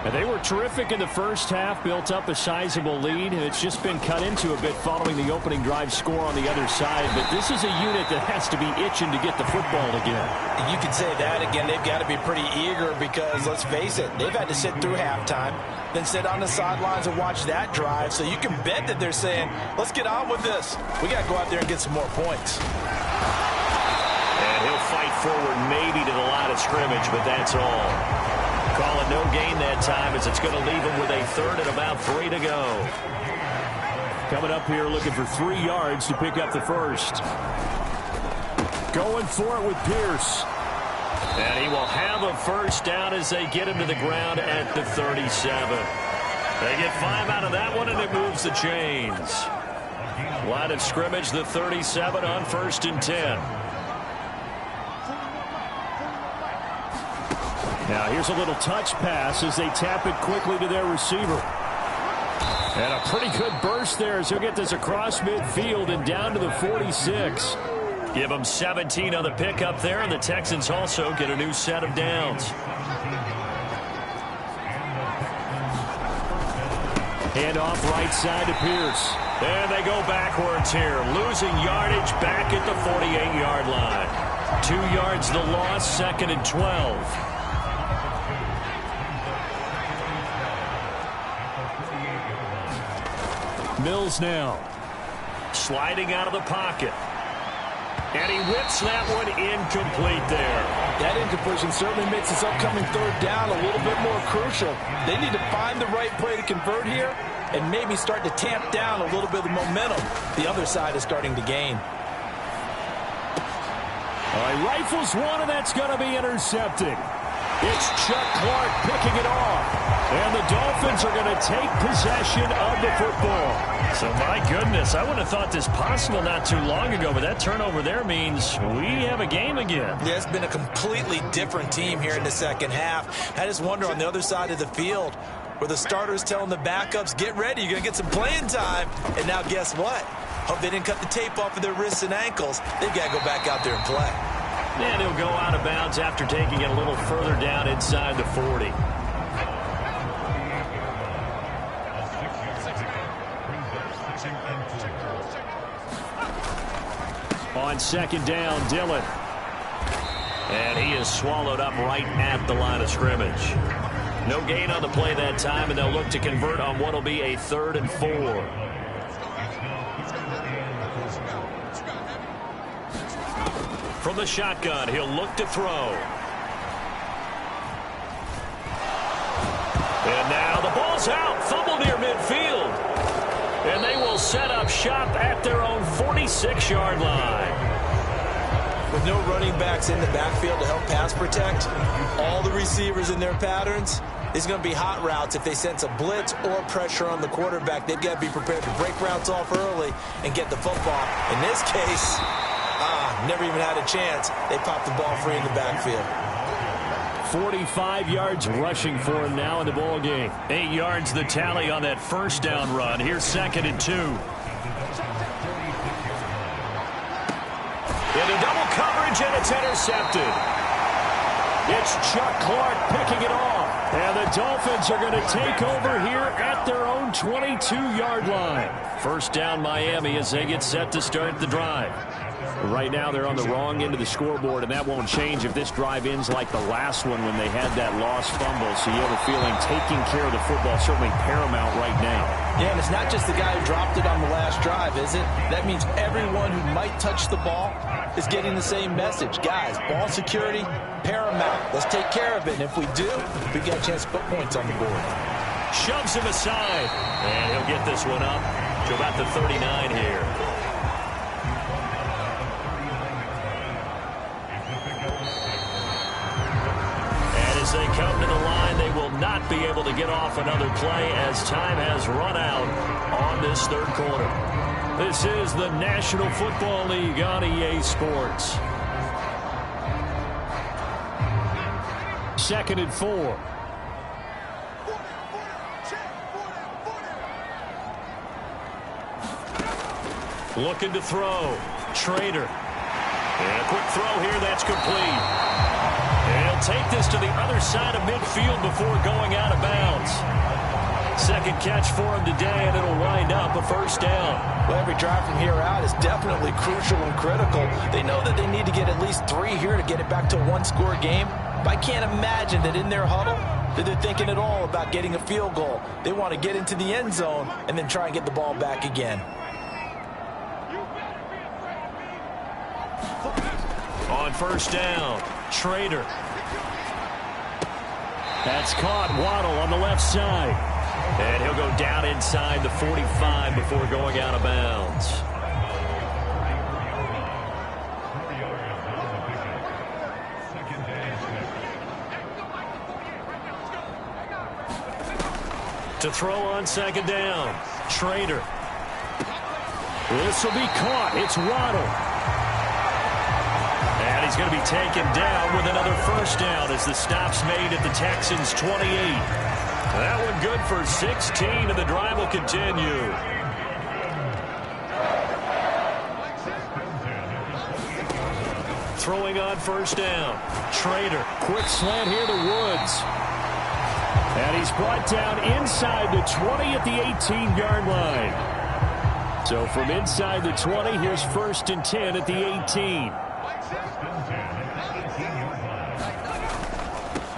And they were terrific in the first half, built up a sizable lead, and it's just been cut into a bit following the opening drive score on the other side. But this is a unit that has to be itching to get the football again. You could say that again. They've got to be pretty eager because, let's face it, they've had to sit through halftime, then sit on the sidelines and watch that drive. So you can bet that they're saying, let's get on with this. We got to go out there and get some more points. And he'll fight forward maybe to the line of scrimmage, but that's all. Call it no gain that time as it's going to leave him with a 3rd and about 3 to go. Coming up here looking for 3 yards to pick up the first. Going for it with Pierce. And he will have a first down as they get him to the ground at the 37. They get 5 out of that one, and it moves the chains. Line of scrimmage, the 37 on 1st and 10. Now here's a little touch pass as they tap it quickly to their receiver. And a pretty good burst there as he'll get this across midfield and down to the 46. Give them 17 on the pickup there, and the Texans also get a new set of downs. Hand off right side to Pierce. And they go backwards here, losing yardage back at the 48-yard line. 2 yards the loss, 2nd and 12. Mills now sliding out of the pocket. And he whips that one incomplete there. That incompletion certainly makes this upcoming 3rd down a little bit more crucial. They need to find the right play to convert here and maybe start to tamp down a little bit of momentum the other side is starting to gain. All right, rifles one, and that's going to be intercepted. It's Chuck Clark picking it off. And the Dolphins are going to take possession of the football. So, my goodness, I wouldn't have thought this possible not too long ago, but that turnover there means we have a game again. Yeah, it's been a completely different team here in the second half. I just wonder on the other side of the field where the starters telling the backups, get ready, you're going to get some playing time. And now guess what? Hope they didn't cut the tape off of their wrists and ankles. They've got to go back out there and play. And he'll go out of bounds after taking it a little further down inside the 40. On second down, Dillon. And he is swallowed up right at the line of scrimmage. No gain on the play that time, and they'll look to convert on what will be a 3rd and 4. From the shotgun, he'll look to throw. And now the ball's out. Fumble near midfield. And they will set up shop at their own 46-yard line. With no running backs in the backfield to help pass protect, all the receivers in their patterns, it's going to be hot routes if they sense a blitz or pressure on the quarterback. They've got to be prepared to break routes off early and get the football. In this case, never even had a chance. They popped the ball free in the backfield. 45 yards rushing for him now in the ball game. 8 yards the tally on that first down run. Here's 2nd and 2. Into double coverage, and it's intercepted. It's Chuck Clark picking it off. And the Dolphins are going to take over here at their own 22-yard line. First down Miami as they get set to start the drive. Right now they're on the wrong end of the scoreboard, and that won't change if this drive ends like the last one when they had that lost fumble. So you have a feeling taking care of the football is certainly paramount right now. Yeah, and it's not just the guy who dropped it on the last drive, is it? That means everyone who might touch the ball is getting the same message. Guys, ball security, paramount. Let's take care of it. And if we do, we got a chance to put points on the board. Shoves him aside, and he'll get this one up to about the 39 here. As they come to the line, they will not be able to get off another play as time has run out on this 3rd quarter. This is the National Football League on EA Sports. 2nd and 4. Looking to throw. Trader. And a quick throw here, that's complete. And he'll take this to the other side of midfield before going out of bounds. Second catch for him today, and it'll wind up a first down. Well, every drive from here out is definitely crucial and critical. They know that they need to get at least 3 here to get it back to a 1-score game. But I can't imagine that in their huddle that they're thinking at all about getting a field goal. They want to get into the end zone and then try and get the ball back again. On first down, Trader. That's caught. Waddle on the left side. And he'll go down inside the 45 before going out of bounds. To throw on second down, Trader. This will be caught. It's Waddle. And he's going to be taken down with another first down as the stop's made at the Texans' 28. That one good for 16, and the drive will continue. Throwing on first down. Trader. Quick slant here to Woods. And he's brought down inside the 20 at the 18-yard line. So from inside the 20, here's 1st and 10 at the 18.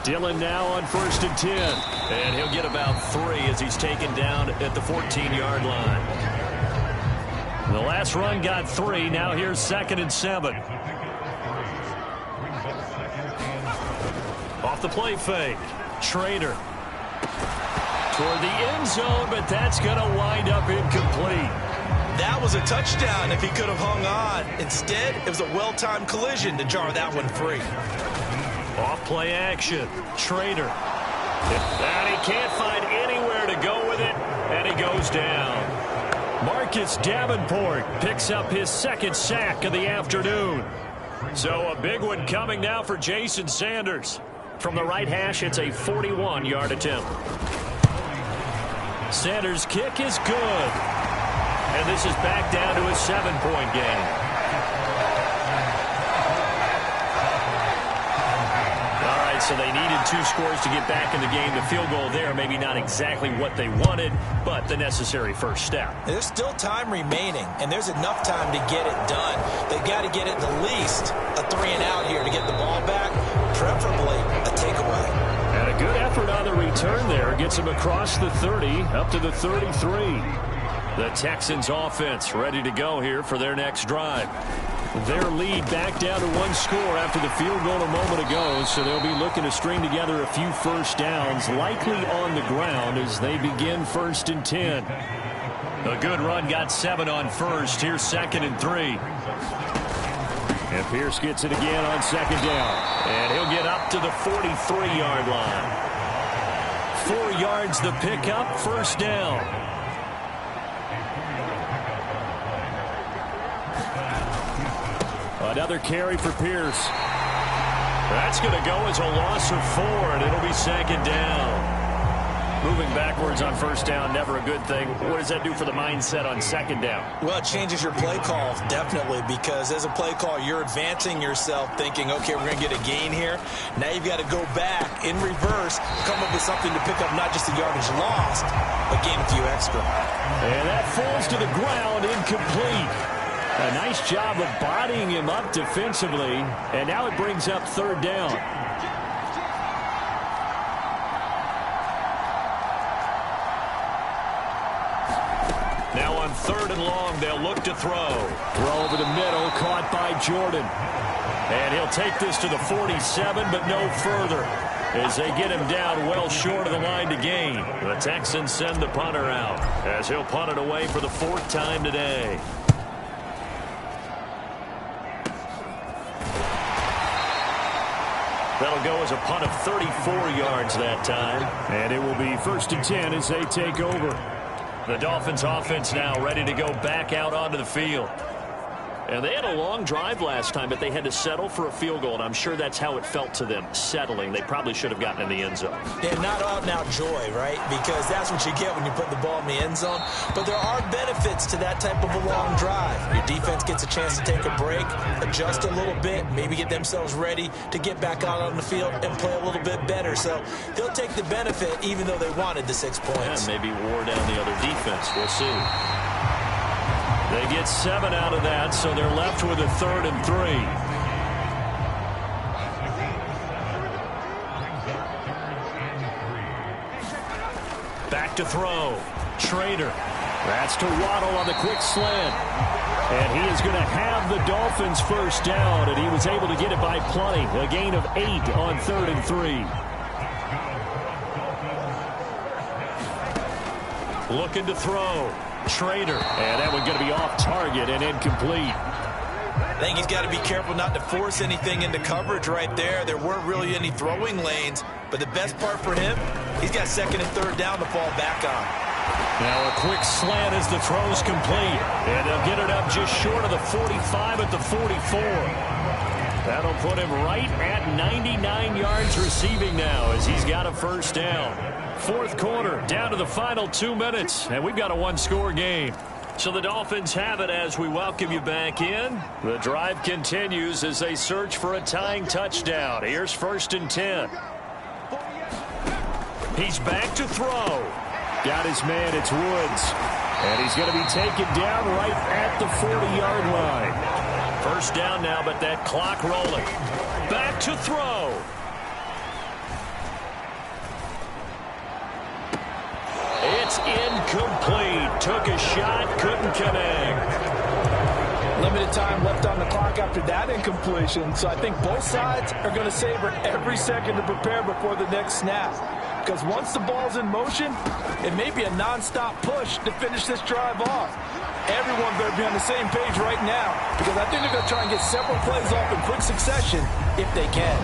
Dillon now on 1st and 10. And he'll get about 3 as he's taken down at the 14-yard line. The last run got 3. Now here's 2nd and 7. Off the play fake. Trader. Toward the end zone, but that's going to wind up incomplete. That was a touchdown if he could have hung on. Instead, it was a well-timed collision to jar that one free. Off play action. Schrader. And he can't find anywhere to go with it, and he goes down. Marcus Davenport picks up his second sack of the afternoon. So a big one coming now for Jason Sanders. From the right hash, it's a 41-yard attempt. Sanders' kick is good. And this is back down to a 7-point game. All right, so they needed 2 scores to get back in the game. The field goal there, maybe not exactly what they wanted, but the necessary first step. There's still time remaining, and there's enough time to get it done. They've got to get at the least a 3-and-out here to get the ball back, preferably a takeaway. And a good effort on the return there. Gets him across the 30, up to the 33. The Texans offense ready to go here for their next drive. Their lead back down to 1 score after the field goal a moment ago, so they'll be looking to string together a few first downs, likely on the ground as they begin 1st and 10. A good run got 7 on first. Here's 2nd and 3. And Pierce gets it again on 2nd down. And he'll get up to the 43-yard line. 4 yards the pickup, 1st down. Another carry for Pierce. That's going to go as a loss of 4, and it'll be 2nd down. Moving backwards on 1st down, never a good thing. What does that do for the mindset on 2nd down? Well, it changes your play call, definitely, because as a play call, you're advancing yourself thinking, okay, we're going to get a gain here. Now you've got to go back in reverse, come up with something to pick up not just the yardage lost, but gain a few extra. And that falls to the ground, incomplete. A nice job of bodying him up defensively, and now it brings up 3rd down. Now on 3rd and long, they'll look to throw. Throw over the middle, caught by Jordan. And he'll take this to the 47, but no further, as they get him down well short of the line to gain. The Texans send the punter out, as he'll punt it away for the 4th time today. That'll go as a punt of 34 yards that time. And it will be 1st and 10 as they take over. The Dolphins offense now ready to go back out onto the field. And they had a long drive last time, but they had to settle for a field goal, and I'm sure that's how it felt to them, settling. They probably should have gotten in the end zone. Yeah, not out-and-out joy, right? Because that's what you get when you put the ball in the end zone. But there are benefits to that type of a long drive. Your defense gets a chance to take a break, adjust a little bit, maybe get themselves ready to get back out on the field and play a little bit better. So they'll take the benefit even though they wanted the 6 points. Yeah, maybe wore down the other defense. We'll see. They get 7 out of that, so they're left with a 3rd and 3. Back to throw. Schrader. That's to Waddle on the quick slant. And he is going to have the Dolphins 1st down, and he was able to get it by plenty. A gain of 8 on 3rd and 3. Looking to throw. Schrader, and that one going to be off target and incomplete. I think he's got to be careful not to force anything into coverage right there. There weren't really any throwing lanes, but the best part for him, he's got 2nd and 3rd down to fall back on. Now a quick slant as the throw's complete, and they'll get it up just short of the 45 at the 44. That'll put him right at 99 yards receiving now as he's got a 1st down. 4th quarter, down to the final 2 minutes, and we've got a 1-score game. So the Dolphins have it as we welcome you back in. The drive continues as they search for a tying touchdown. Here's 1st and 10. He's back to throw. Got his man, it's Woods. And he's going to be taken down right at the 40-yard line. 1st down now, but that clock rolling. Back to throw. It's incomplete. Took a shot, couldn't connect. Limited time left on the clock after that incompletion, so I think both sides are going to savor every second to prepare before the next snap. Because once the ball's in motion, it may be a non-stop push to finish this drive off. Everyone better be on the same page right now, because I think they're going to try and get several plays off in quick succession if they can.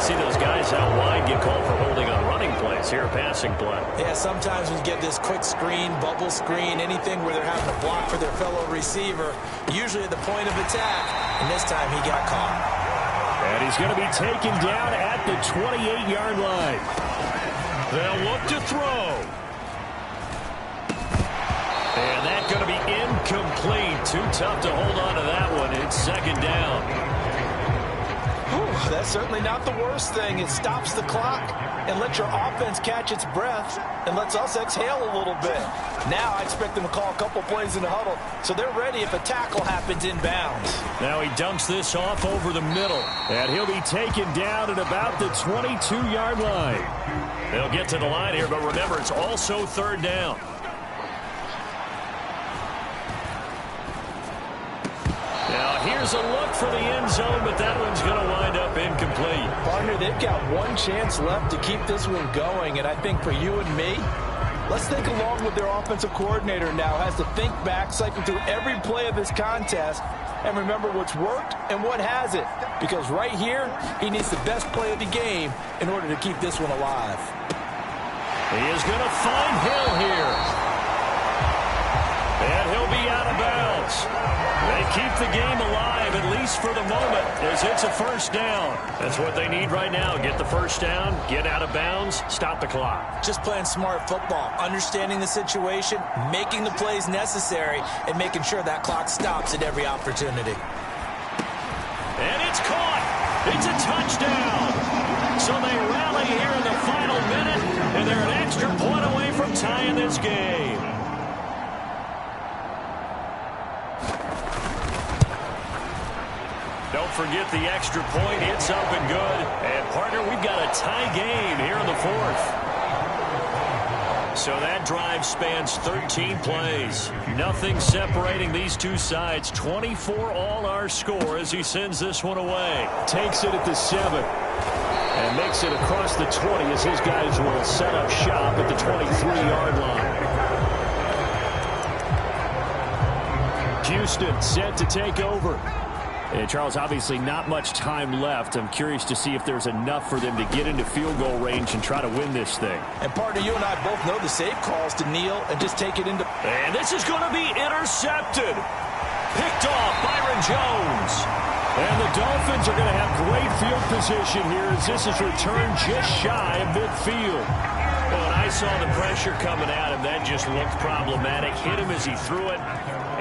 see those guys out wide get called for holding on running plays. Here, a passing play. Yeah, sometimes when you get this quick screen, bubble screen, anything where they're having to block for their fellow receiver, usually at the point of attack, and this time he got caught. And he's going to be taken down at the 28-yard line. They'll look to throw. And that's going to be incomplete. Too tough to hold on to that one. It's second down. Whew, that's certainly not the worst thing. It stops the clock and lets your offense catch its breath and lets us exhale a little bit. Now I expect them to call a couple plays in the huddle so they're ready if a tackle happens inbounds. Now he dumps this off over the middle, and he'll be taken down at about the 22-yard line. They'll get to the line here, but remember, it's also third down. Now here's a look for the end zone, but that one's going to wind up incomplete. Partner, they've got one chance left to keep this one going, and I think for you and me, let's think along with their offensive coordinator now has to think back, cycle through every play of this contest, and remember what's worked and what hasn't. Because right here, he needs the best play of the game in order to keep this one alive. He is going to find Hill here. And he'll be out of bounds. They keep the game alive, at least for the moment, as it's a first down. That's what they need right now. Get the first down, get out of bounds, stop the clock. Just playing smart football, understanding the situation, making the plays necessary, and making sure that clock stops at every opportunity. And it's caught. It's a touchdown. So they rally here in the final minute, and they're an extra point away from tying this game. Don't forget the extra point. It's up and good. And, partner, we've got a tie game here in the fourth. So that drive spans 13 plays. Nothing separating these two sides. 24 all our score as he sends this one away. Takes it at the 7. And makes it across the 20 as his guys will set up shop at the 23-yard line. Houston set to take over. And Charles, obviously not much time left. I'm curious to see if there's enough for them to get into field goal range and try to win this thing. And partner, you and I both know the safe calls to kneel and just take it into... And this is going to be intercepted. Picked off Byron Jones. And the Dolphins are going to have great field position here as this is returned just shy of midfield. Well, when I saw the pressure coming at him, that just looked problematic. Hit him as he threw it.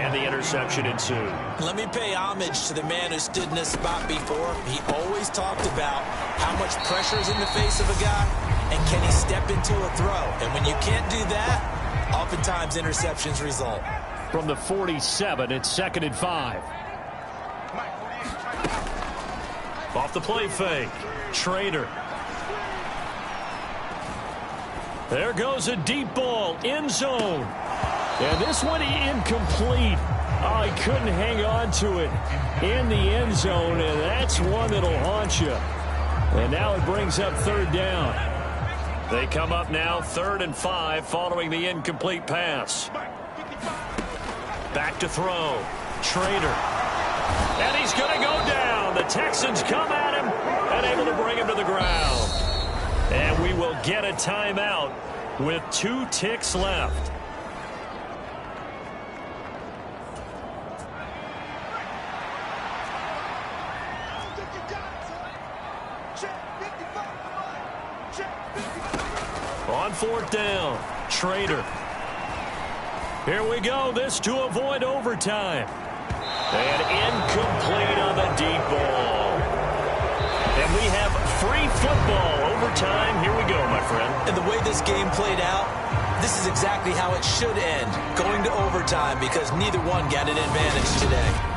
And the interception ensued. Let me pay homage to the man who stood in this spot before. He always talked about how much pressure is in the face of a guy and can he step into a throw. And when you can't do that, oftentimes interceptions result. From the 47, it's 2nd and 5. Off the play fake. Trader. There goes a deep ball. End zone. And this one incomplete. Oh, he couldn't hang on to it in the end zone, and that's one that'll haunt you. And now it brings up third down. They come up now 3rd and 5 following the incomplete pass. Back to throw. Trader. And he's going to go down. The Texans come at him and able to bring him to the ground. And we will get a timeout with 2 ticks left. On 4th down, Trader. Here we go, this to avoid overtime. And incomplete on the deep ball. And we have free football overtime. Here we go, my friend. And the way this game played out, this is exactly how it should end, going to overtime because neither one got an advantage today.